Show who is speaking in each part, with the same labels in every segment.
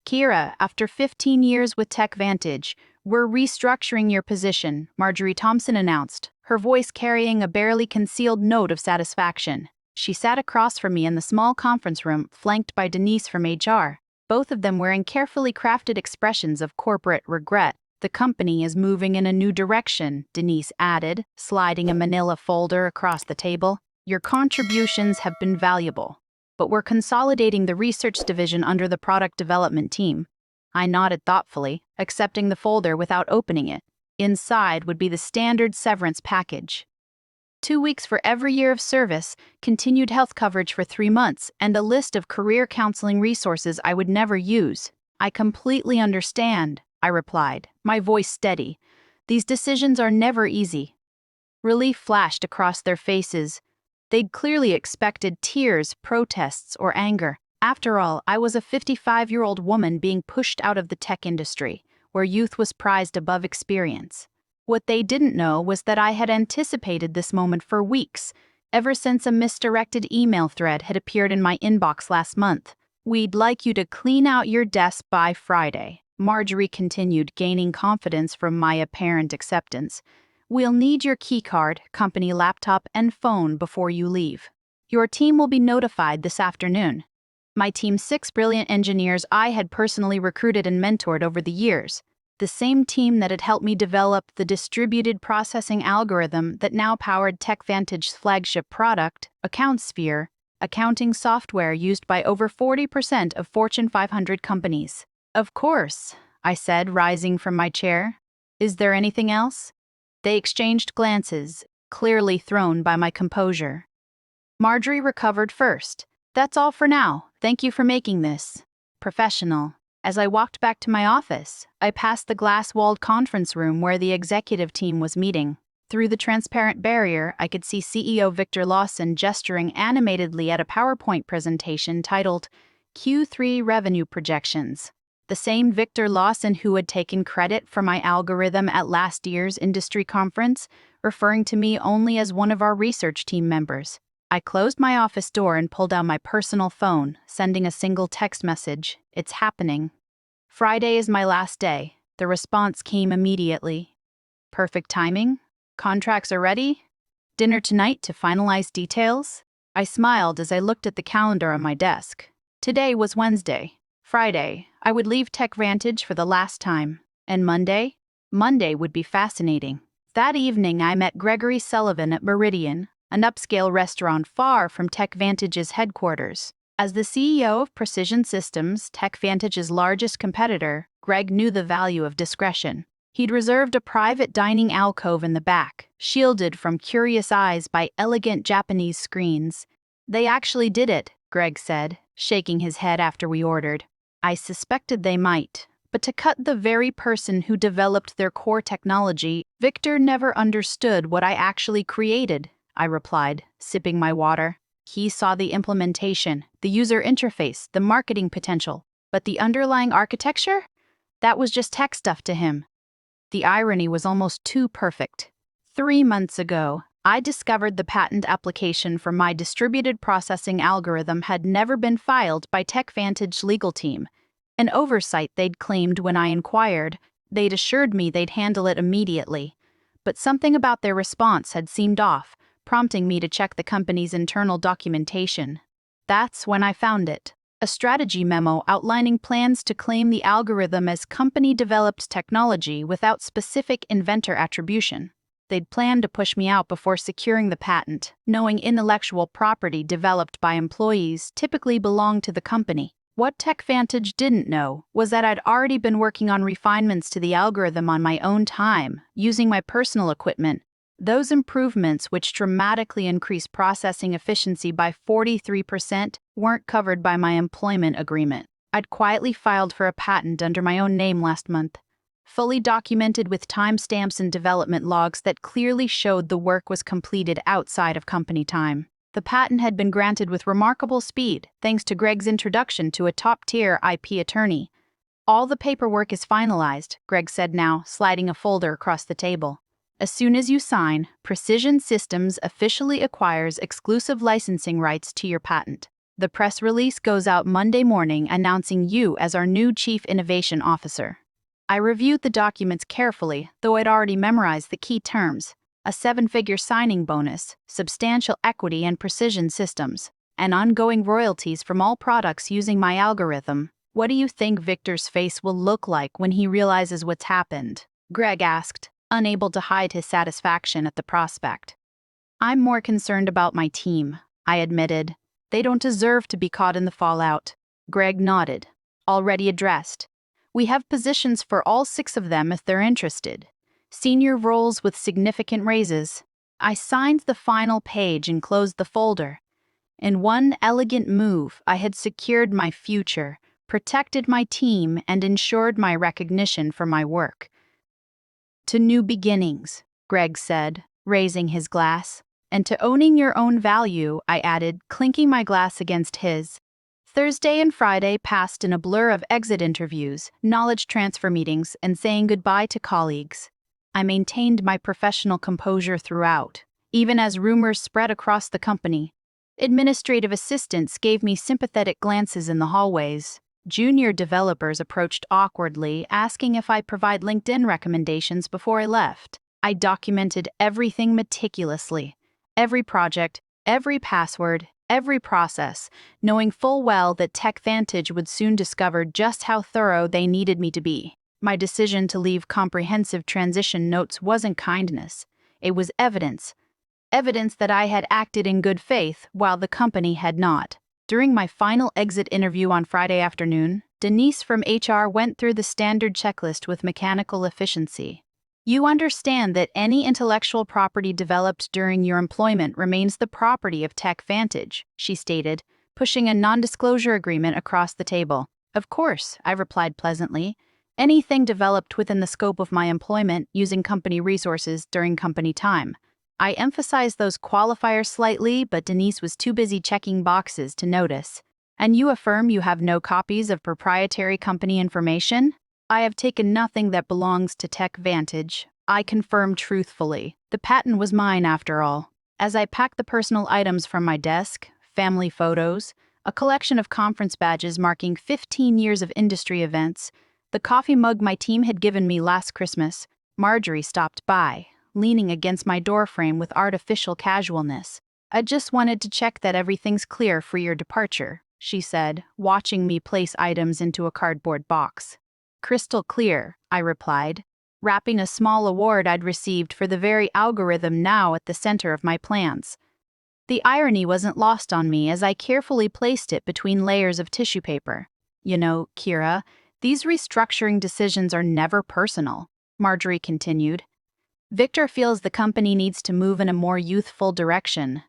Speaker 1: Kira, after 15 years with TechVantage, we're restructuring your position, Marjorie Thompson announced, her voice carrying a barely concealed note of satisfaction. She sat across from me in the small conference room, flanked by Denise from HR, both of them wearing carefully crafted expressions of corporate regret. The company is moving in a new direction, Denise added, sliding a manila folder across the table. Your contributions have been valuable, but we're consolidating the research division under the product development team. I nodded thoughtfully, accepting the folder without opening it. Inside would be the standard severance package. 2 weeks for every year of service, continued health coverage for 3 months, and a list of career counseling resources I would never use. I completely understand, I replied, my voice steady. These decisions are never easy. Relief flashed across their faces. They'd clearly expected tears, protests, or anger. After all, I was a 55-year-old woman being pushed out of the tech industry, where youth was prized above experience. What they didn't know was that I had anticipated this moment for weeks, ever since a misdirected email thread had appeared in my inbox last month. We'd like you to clean out your desk by Friday, Marjorie continued, gaining confidence from my apparent acceptance. We'll need your keycard, company laptop, and phone before you leave. Your team will be notified this afternoon. My team's 6 brilliant engineers I had personally recruited and mentored over the years. The same team that had helped me develop the distributed processing algorithm that now powered TechVantage's flagship product, AccountSphere, accounting software used by over 40% of Fortune 500 companies. Of course, I said, rising from my chair. Is there anything else? They exchanged glances, clearly thrown by my composure. Marjorie recovered first. That's all for now. Thank you for making this professional. As I walked back to my office, I passed the glass-walled conference room where the executive team was meeting. Through the transparent barrier, I could see CEO Victor Lawson gesturing animatedly at a PowerPoint presentation titled Q3 Revenue Projections. The same Victor Lawson who had taken credit for my algorithm at last year's industry conference, referring to me only as one of our research team members. I closed my office door and pulled out my personal phone, sending a single text message. It's happening. Friday is my last day. The response came immediately. Perfect timing? Contracts are ready? Dinner tonight to finalize details? I smiled as I looked at the calendar on my desk. Today was Wednesday. Friday, I would leave TechVantage for the last time. And Monday? Monday would be fascinating. That evening, I met Gregory Sullivan at Meridian, an upscale restaurant far from TechVantage's headquarters. As the CEO of Precision Systems, TechVantage's largest competitor, Greg knew the value of discretion. He'd reserved a private dining alcove in the back, shielded from curious eyes by elegant Japanese screens. They actually did it, Greg said, shaking his head after we ordered. I suspected they might, but to cut the very person who developed their core technology, Victor never understood what I actually created, I replied, sipping my water. He saw the implementation, the user interface, the marketing potential, but the underlying architecture? That was just tech stuff to him. The irony was almost too perfect. 3 months ago, I discovered the patent application for my distributed processing algorithm had never been filed by TechVantage's legal team. An oversight they'd claimed when I inquired. They'd assured me they'd handle it immediately. But something about their response had seemed off, prompting me to check the company's internal documentation. That's when I found it. A strategy memo outlining plans to claim the algorithm as company-developed technology without specific inventor attribution. They'd planned to push me out before securing the patent, knowing intellectual property developed by employees typically belonged to the company. What TechVantage didn't know was that I'd already been working on refinements to the algorithm on my own time, using my personal equipment. Those improvements, which dramatically increased processing efficiency by 43%, weren't covered by my employment agreement. I'd quietly filed for a patent under my own name last month, fully documented with timestamps and development logs that clearly showed the work was completed outside of company time. The patent had been granted with remarkable speed, thanks to Greg's introduction to a top-tier IP attorney. All the paperwork is finalized, Greg said now, sliding a folder across the table. As soon as you sign, Precision Systems officially acquires exclusive licensing rights to your patent. The press release goes out Monday morning announcing you as our new Chief Innovation Officer. I reviewed the documents carefully, though I'd already memorized the key terms: a 7-figure signing bonus, substantial equity and precision systems, and ongoing royalties from all products using my algorithm. What do you think Victor's face will look like when he realizes what's happened? Greg asked, unable to hide his satisfaction at the prospect. I'm more concerned about my team, I admitted. They don't deserve to be caught in the fallout. Greg nodded. Already addressed. We have positions for all 6 of them if they're interested. Senior roles with significant raises. I signed the final page and closed the folder. In one elegant move, I had secured my future, protected my team, and ensured my recognition for my work. To new beginnings, Greg said, raising his glass. And to owning your own value, I added, clinking my glass against his. Thursday and Friday passed in a blur of exit interviews, knowledge transfer meetings, and saying goodbye to colleagues. I maintained my professional composure throughout, even as rumors spread across the company. Administrative assistants gave me sympathetic glances in the hallways. Junior developers approached awkwardly, asking if I provide LinkedIn recommendations before I left. I documented everything meticulously. Every project, every password, every process, knowing full well that TechVantage would soon discover just how thorough they needed me to be. My decision to leave comprehensive transition notes wasn't kindness. It was evidence. Evidence that I had acted in good faith while the company had not. During my final exit interview on Friday afternoon, Denise from HR went through the standard checklist with mechanical efficiency. You understand that any intellectual property developed during your employment remains the property of TechVantage, she stated, pushing a non-disclosure agreement across the table. Of course, I replied pleasantly. Anything developed within the scope of my employment using company resources during company time. I emphasized those qualifiers slightly, but Denise was too busy checking boxes to notice. And you affirm you have no copies of proprietary company information? I have taken nothing that belongs to TechVantage. I confirm truthfully. The patent was mine after all. As I packed the personal items from my desk, family photos, a collection of conference badges marking 15 years of industry events, the coffee mug my team had given me last Christmas, Marjorie stopped by, leaning against my doorframe with artificial casualness. I just wanted to check that everything's clear for your departure, she said, watching me place items into a cardboard box. Crystal clear, I replied, wrapping a small award I'd received for the very algorithm now at the center of my plans. The irony wasn't lost on me as I carefully placed it between layers of tissue paper. You know, Kira, these restructuring decisions are never personal, Marjorie continued. Victor feels the company needs to move in a more youthful direction.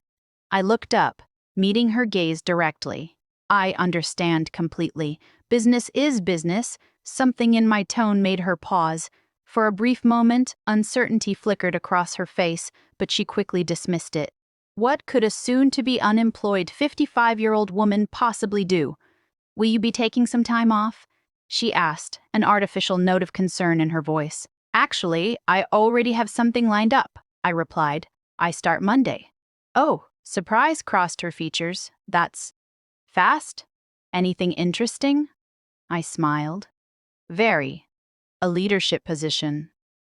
Speaker 1: I looked up, meeting her gaze directly. I understand completely. Business is business. Something in my tone made her pause. For a brief moment, uncertainty flickered across her face, but she quickly dismissed it. What could a soon-to-be unemployed 55-year-old woman possibly do? Will you be taking some time off? She asked, an artificial note of concern in her voice. Actually, I already have something lined up, I replied. I start Monday. Oh, surprise crossed her features. That's fast? Anything interesting? I smiled. Very. A leadership position.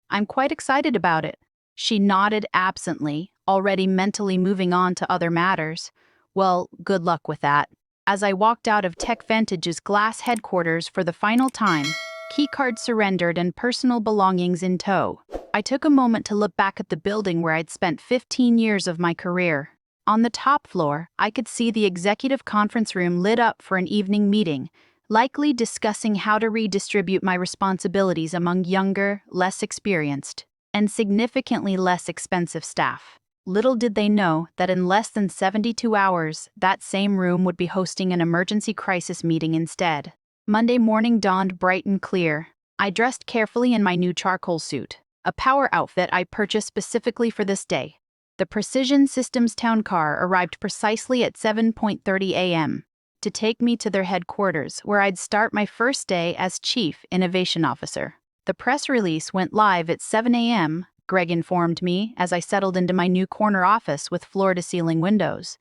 Speaker 1: I'm quite excited about it. She nodded absently, already mentally moving on to other matters. Well, good luck with that. As I walked out of TechVantage's glass headquarters for the final time, keycard surrendered and personal belongings in tow, I took a moment to look back at the building where I'd spent 15 years of my career. On the top floor, I could see the executive conference room lit up for an evening meeting, likely discussing how to redistribute my responsibilities among younger, less experienced, and significantly less expensive staff. Little did they know that in less than 72 hours, that same room would be hosting an emergency crisis meeting instead. Monday morning dawned bright and clear. I dressed carefully in my new charcoal suit, a power outfit I purchased specifically for this day. The Precision Systems town car arrived precisely at 7:30 a.m. to take me to their headquarters, where I'd start my first day as Chief Innovation Officer. The press release went live at 7 a.m., Greg informed me as I settled into my new corner office with floor-to-ceiling windows.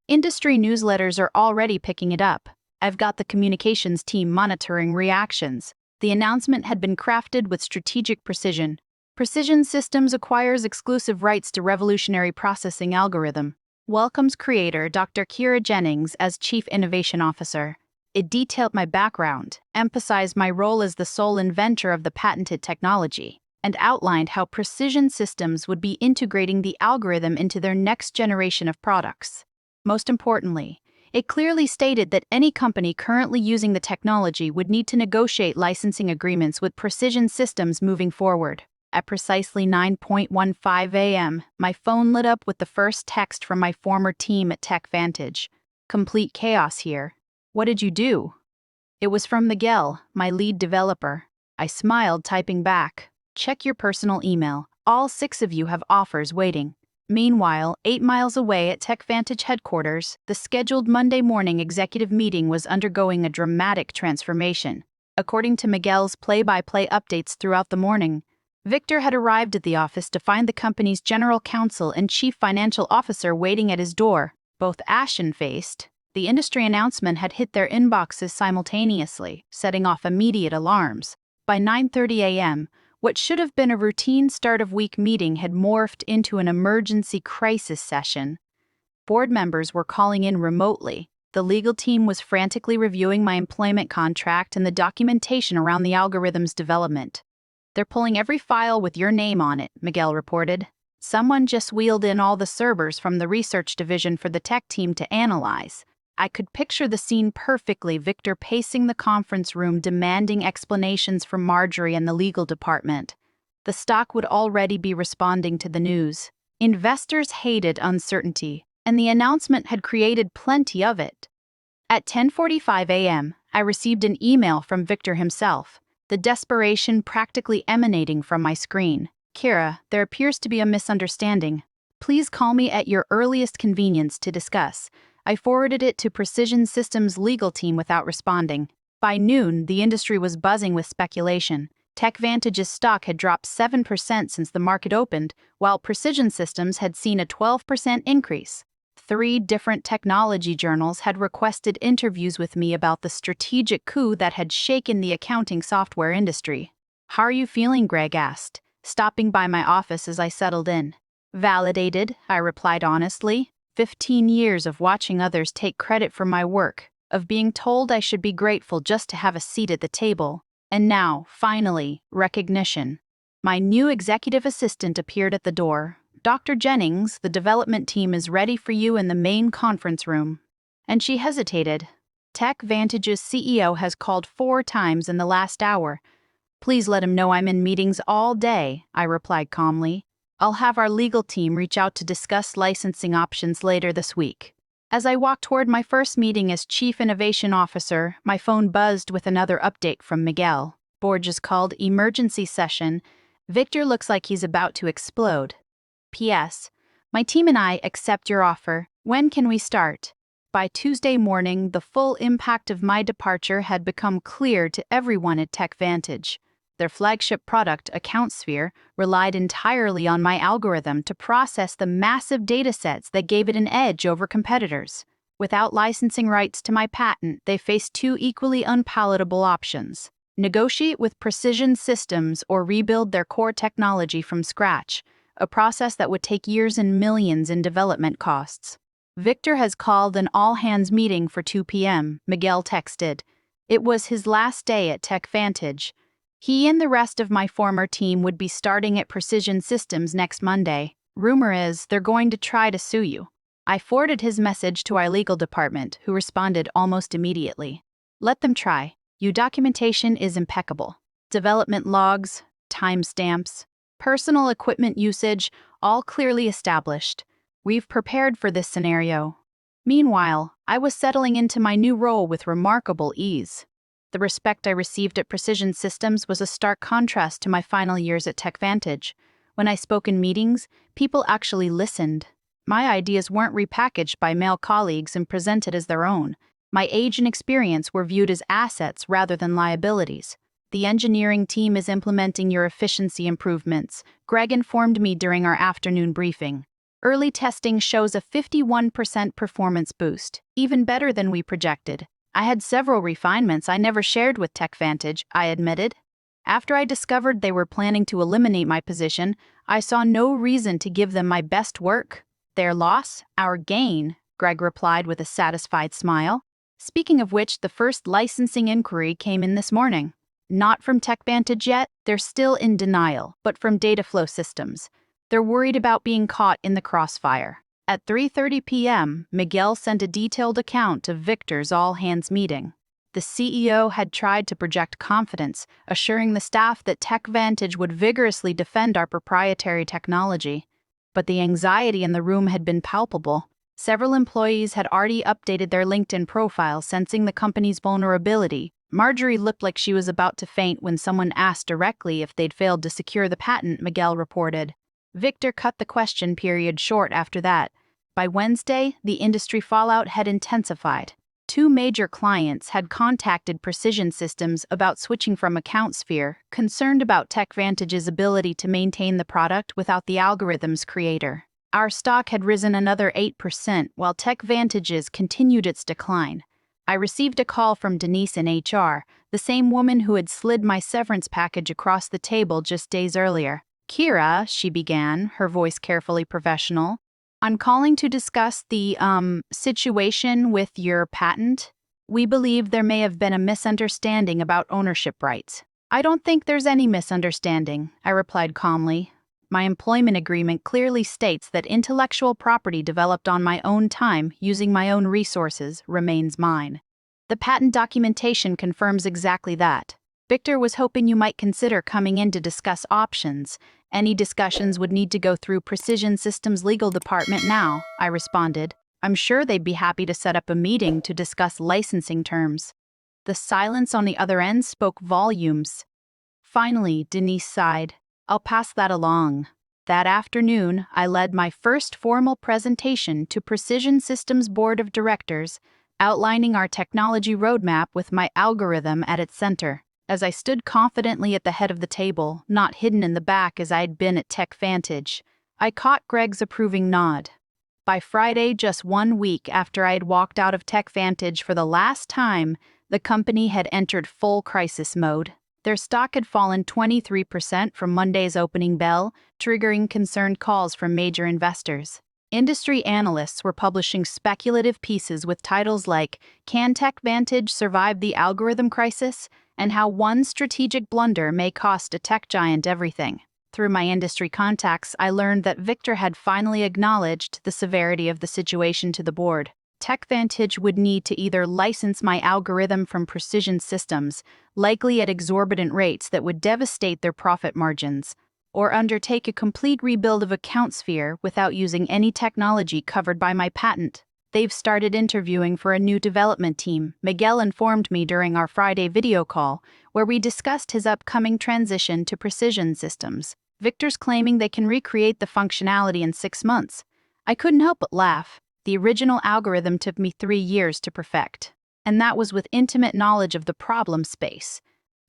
Speaker 1: Industry newsletters are already picking it up. I've got the communications team monitoring reactions. The announcement had been crafted with strategic precision. Precision Systems acquires exclusive rights to revolutionary processing algorithm. Welcomes creator Dr. Kira Jennings as Chief Innovation Officer. It detailed my background, emphasized my role as the sole inventor of the patented technology, and outlined how Precision Systems would be integrating the algorithm into their next generation of products. Most importantly, it clearly stated that any company currently using the technology would need to negotiate licensing agreements with Precision Systems moving forward. At precisely 9:15 a.m., my phone lit up with the first text from my former team at TechVantage. Complete chaos here. What did you do? It was from Miguel, my lead developer. I smiled, typing back. Check your personal email. All 6 of you have offers waiting. Meanwhile, 8 miles away at TechVantage headquarters, the scheduled Monday morning executive meeting was undergoing a dramatic transformation. According to Miguel's play-by-play updates throughout the morning, Victor had arrived at the office to find the company's general counsel and chief financial officer waiting at his door, both ashen-faced. The industry announcement had hit their inboxes simultaneously, setting off immediate alarms. By 9:30 a.m., what should have been a routine start-of-week meeting had morphed into an emergency crisis session. Board members were calling in remotely. The legal team was frantically reviewing my employment contract and the documentation around the algorithm's development. They're pulling every file with your name on it, Miguel reported. Someone just wheeled in all the servers from the research division for the tech team to analyze. I could picture the scene perfectly, Victor pacing the conference room demanding explanations from Marjorie and the legal department. The stock would already be responding to the news. Investors hated uncertainty, and the announcement had created plenty of it. At 10:45 a.m., I received an email from Victor himself, the desperation practically emanating from my screen. Kira, there appears to be a misunderstanding. Please call me at your earliest convenience to discuss. I forwarded it to Precision Systems' legal team without responding. By noon, the industry was buzzing with speculation. TechVantage's stock had dropped 7% since the market opened, while Precision Systems had seen a 12% increase. 3 different technology journals had requested interviews with me about the strategic coup that had shaken the accounting software industry. How are you feeling, Greg asked, stopping by my office as I settled in. Validated, I replied honestly. 15 years of watching others take credit for my work, of being told I should be grateful just to have a seat at the table, and now, finally, recognition. My new executive assistant appeared at the door. Dr. Jennings, the development team is ready for you in the main conference room. And she hesitated. TechVantage's CEO has called 4 times in the last hour. Please let him know I'm in meetings all day, I replied calmly. I'll have our legal team reach out to discuss licensing options later this week. As I walked toward my first meeting as Chief Innovation Officer, my phone buzzed with another update from Miguel. Borges called emergency session. Victor looks like he's about to explode. P.S. My team and I accept your offer. When can we start? By Tuesday morning, the full impact of my departure had become clear to everyone at TechVantage. Their flagship product, AccountSphere, relied entirely on my algorithm to process the massive datasets that gave it an edge over competitors. Without licensing rights to my patent, they faced 2 equally unpalatable options: negotiate with Precision Systems or rebuild their core technology from scratch, a process that would take years and millions in development costs. Victor has called an all-hands meeting for 2 p.m., Miguel texted. It was his last day at TechVantage. He and the rest of my former team would be starting at Precision Systems next Monday. Rumor is they're going to try to sue you. I forwarded his message to our legal department, who responded almost immediately. Let them try. Your documentation is impeccable. Development logs, timestamps, personal equipment usage, all clearly established. We've prepared for this scenario. Meanwhile, I was settling into my new role with remarkable ease. The respect I received at Precision Systems was a stark contrast to my final years at TechVantage. When I spoke in meetings, people actually listened. My ideas weren't repackaged by male colleagues and presented as their own. My age and experience were viewed as assets rather than liabilities. The engineering team is implementing your efficiency improvements, Greg informed me during our afternoon briefing. Early testing shows a 51% performance boost, even better than we projected. I had several refinements I never shared with TechVantage, I admitted. After I discovered they were planning to eliminate my position, I saw no reason to give them my best work. Their loss, our gain, Greg replied with a satisfied smile. Speaking of which, the first licensing inquiry came in this morning. Not from TechVantage yet, they're still in denial, but from Dataflow Systems. They're worried about being caught in the crossfire. At 3:30 p.m., Miguel sent a detailed account of Victor's all-hands meeting. The CEO had tried to project confidence, assuring the staff that TechVantage would vigorously defend our proprietary technology. But the anxiety in the room had been palpable. Several employees had already updated their LinkedIn profiles, sensing the company's vulnerability. Marjorie looked like she was about to faint when someone asked directly if they'd failed to secure the patent, Miguel reported. Victor cut the question period short after that. By Wednesday, the industry fallout had intensified. 2 major clients had contacted Precision Systems about switching from AccountSphere, concerned about TechVantage's ability to maintain the product without the algorithm's creator. Our stock had risen another 8%, while TechVantage's continued its decline. I received a call from Denise in HR, the same woman who had slid my severance package across the table just days earlier. "Kira," she began, her voice carefully professional, "I'm calling to discuss the, situation with your patent. We believe there may have been a misunderstanding about ownership rights." "I don't think there's any misunderstanding," I replied calmly. "My employment agreement clearly states that intellectual property developed on my own time, using my own resources, remains mine. The patent documentation confirms exactly that. Victor was hoping you might consider coming in to discuss options. Any discussions would need to go through Precision Systems' legal department now," I responded. "I'm sure they'd be happy to set up a meeting to discuss licensing terms." The silence on the other end spoke volumes. Finally, Denise sighed. "I'll pass that along." That afternoon, I led my first formal presentation to Precision Systems' board of directors, outlining our technology roadmap with my algorithm at its center. As I stood confidently at the head of the table, not hidden in the back as I'd been at TechVantage, I caught Greg's approving nod. By Friday, just 1 week after I had walked out of TechVantage for the last time, the company had entered full crisis mode. Their stock had fallen 23% from Monday's opening bell, triggering concerned calls from major investors. Industry analysts were publishing speculative pieces with titles like "Can TechVantage Survive the Algorithm Crisis?" and "How One Strategic Blunder May Cost a Tech Giant Everything." Through my industry contacts, I learned that Victor had finally acknowledged the severity of the situation to the board. TechVantage would need to either license my algorithm from Precision Systems, likely at exorbitant rates that would devastate their profit margins, or undertake a complete rebuild of AccountSphere without using any technology covered by my patent. "They've started interviewing for a new development team," Miguel informed me during our Friday video call, where we discussed his upcoming transition to Precision Systems. "Victor's claiming they can recreate the functionality in 6 months." I couldn't help but laugh. The original algorithm took me 3 years to perfect. And that was with intimate knowledge of the problem space.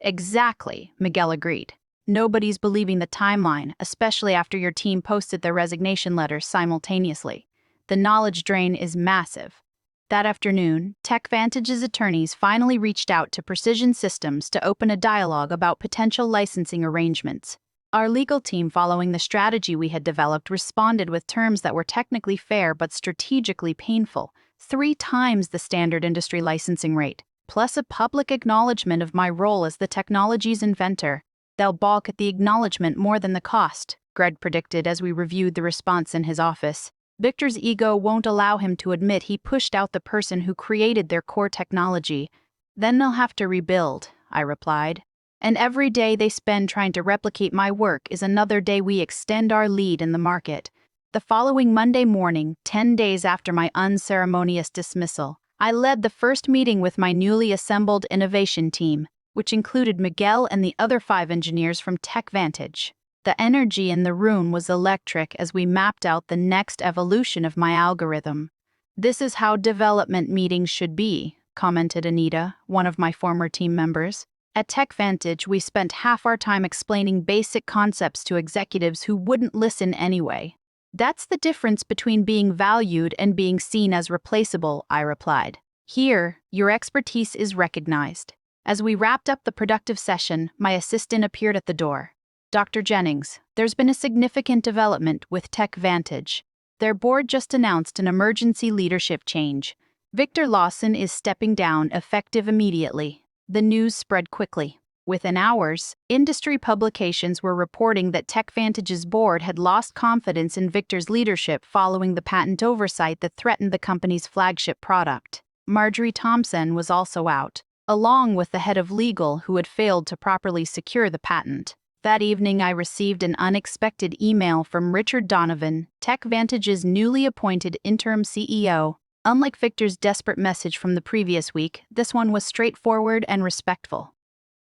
Speaker 1: "Exactly," Miguel agreed. "Nobody's believing the timeline, especially after your team posted their resignation letters simultaneously. The knowledge drain is massive." That afternoon, TechVantage's attorneys finally reached out to Precision Systems to open a dialogue about potential licensing arrangements. Our legal team, following the strategy we had developed, responded with terms that were technically fair but strategically painful, 3 times the standard industry licensing rate, plus a public acknowledgement of my role as the technology's inventor. "They'll balk at the acknowledgement more than the cost," Greg predicted as we reviewed the response in his office. "Victor's ego won't allow him to admit he pushed out the person who created their core technology. Then they'll have to rebuild," I replied. "And every day they spend trying to replicate my work is another day we extend our lead in the market." The following Monday morning, 10 days after my unceremonious dismissal, I led the first meeting with my newly assembled innovation team, which included Miguel and the other 5 engineers from TechVantage. The energy in the room was electric as we mapped out the next evolution of my algorithm. "This is how development meetings should be," commented Anita, one of my former team members. "At TechVantage, we spent half our time explaining basic concepts to executives who wouldn't listen anyway. That's the difference between being valued and being seen as replaceable, I replied. Here, your expertise is recognized. As we wrapped up the productive session, my assistant appeared at the door. Dr. Jennings, there's been a significant development with TechVantage. Their board just announced an emergency leadership change. Victor Lawson is stepping down effective immediately. The news spread quickly. Within hours, industry publications were reporting that TechVantage's board had lost confidence in Victor's leadership following the patent oversight that threatened the company's flagship product. Marjorie Thompson was also out, along with the head of legal who had failed to properly secure the patent. That evening, I received an unexpected email from Richard Donovan, TechVantage's newly appointed interim CEO. Unlike Victor's desperate message from the previous week, this one was straightforward and respectful.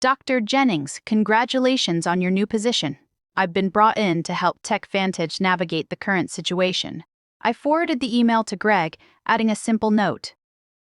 Speaker 1: Dr. Jennings, congratulations on your new position. I've been brought in to help TechVantage navigate the current situation. I forwarded the email to Greg, adding a simple note.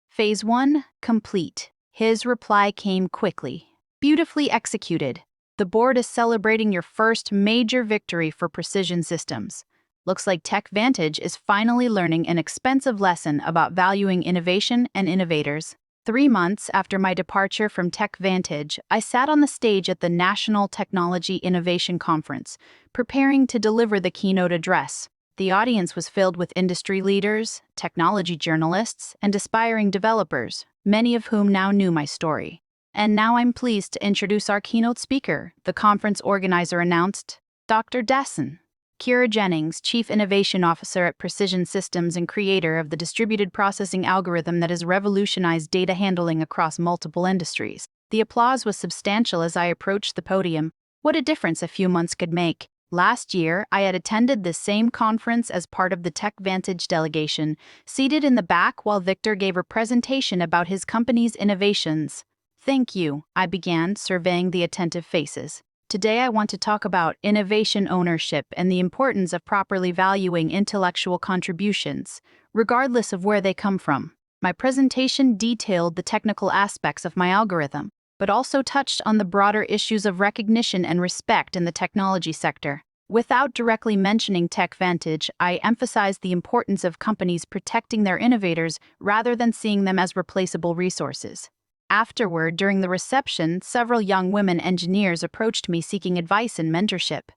Speaker 1: Phase 1, complete. His reply came quickly. Beautifully executed. The board is celebrating your first major victory for Precision Systems. Looks like TechVantage is finally learning an expensive lesson about valuing innovation and innovators. 3 months after my departure from TechVantage, I sat on the stage at the National Technology Innovation Conference, preparing to deliver the keynote address. The audience was filled with industry leaders, technology journalists, and aspiring developers, many of whom now knew my story. And now I'm pleased to introduce our keynote speaker, the conference organizer announced, Dr. Dassin. Kira Jennings, Chief Innovation Officer at Precision Systems and creator of the distributed processing algorithm that has revolutionized data handling across multiple industries. The applause was substantial as I approached the podium. What a difference a few months could make. Last year, I had attended this same conference as part of the TechVantage delegation, seated in the back while Victor gave a presentation about his company's innovations. Thank you, I began, surveying the attentive faces. Today I want to talk about innovation ownership and the importance of properly valuing intellectual contributions, regardless of where they come from. My presentation detailed the technical aspects of my algorithm, but also touched on the broader issues of recognition and respect in the technology sector. Without directly mentioning TechVantage, I emphasized the importance of companies protecting their innovators rather than seeing them as replaceable resources. Afterward, during the reception, several young women engineers approached me seeking advice and mentorship.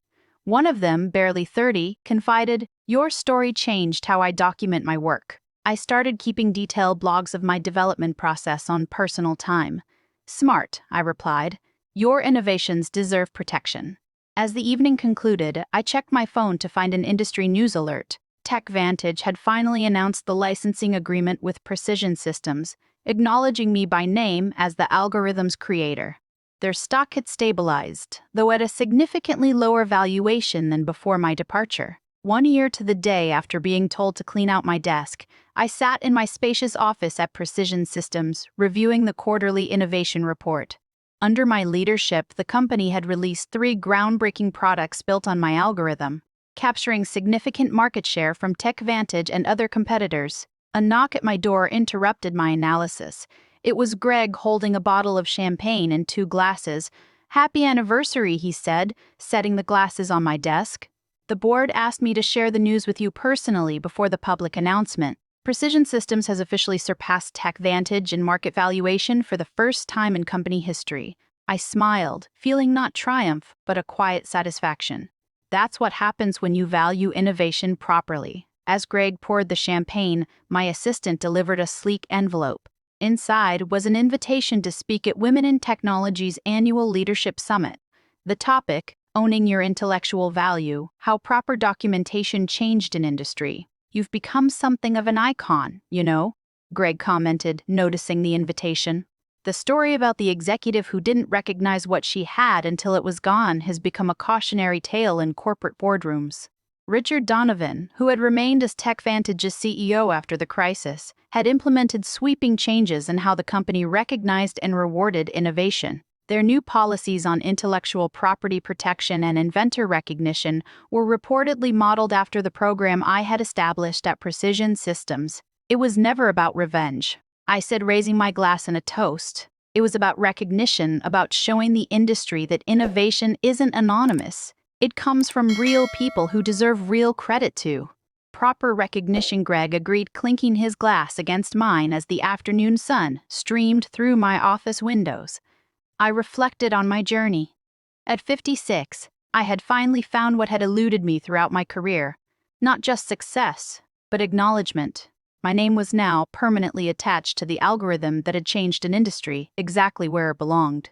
Speaker 1: One of them, barely 30, confided, "Your story changed how I document my work. I started keeping detailed blogs of my development process on personal time." "Smart," I replied. "Your innovations deserve protection." As the evening concluded, I checked my phone to find an industry news alert. TechVantage had finally announced the licensing agreement with Precision Systems, acknowledging me by name as the algorithm's creator. Their stock had stabilized, though at a significantly lower valuation than before my departure. 1 year to the day after being told to clean out my desk, I sat in my spacious office at Precision Systems, reviewing the quarterly innovation report. Under my leadership, the company had released 3 groundbreaking products built on my algorithm, capturing significant market share from TechVantage and other competitors. A knock at my door interrupted my analysis. It was Greg holding a bottle of champagne and 2 glasses. "Happy anniversary," he said, setting the glasses on my desk. "The board asked me to share the news with you personally before the public announcement. Precision Systems has officially surpassed TechVantage in market valuation for the first time in company history." I smiled, feeling not triumph, but a quiet satisfaction. That's what happens when you value innovation properly. As Greg poured the champagne, my assistant delivered a sleek envelope. Inside was an invitation to speak at Women in Technology's annual Leadership Summit. The topic, Owning Your Intellectual Value, How Proper Documentation Changed an Industry. "You've become something of an icon, you know," Greg commented, noticing the invitation. "The story about the executive who didn't recognize what she had until it was gone has become a cautionary tale in corporate boardrooms." Richard Donovan, who had remained as TechVantage's CEO after the crisis, had implemented sweeping changes in how the company recognized and rewarded innovation. Their new policies on intellectual property protection and inventor recognition were reportedly modeled after the program I had established at Precision Systems. It was never about revenge, I said, raising my glass in a toast. It was about recognition, about showing the industry that innovation isn't anonymous. It comes from real people who deserve real credit too. proper recognition. Greg agreed, clinking his glass against mine as the afternoon sun streamed through my office windows. I reflected on my journey. At 56, I had finally found what had eluded me throughout my career. Not just success, but acknowledgement. My name was now permanently attached to the algorithm that had changed an industry exactly where it belonged.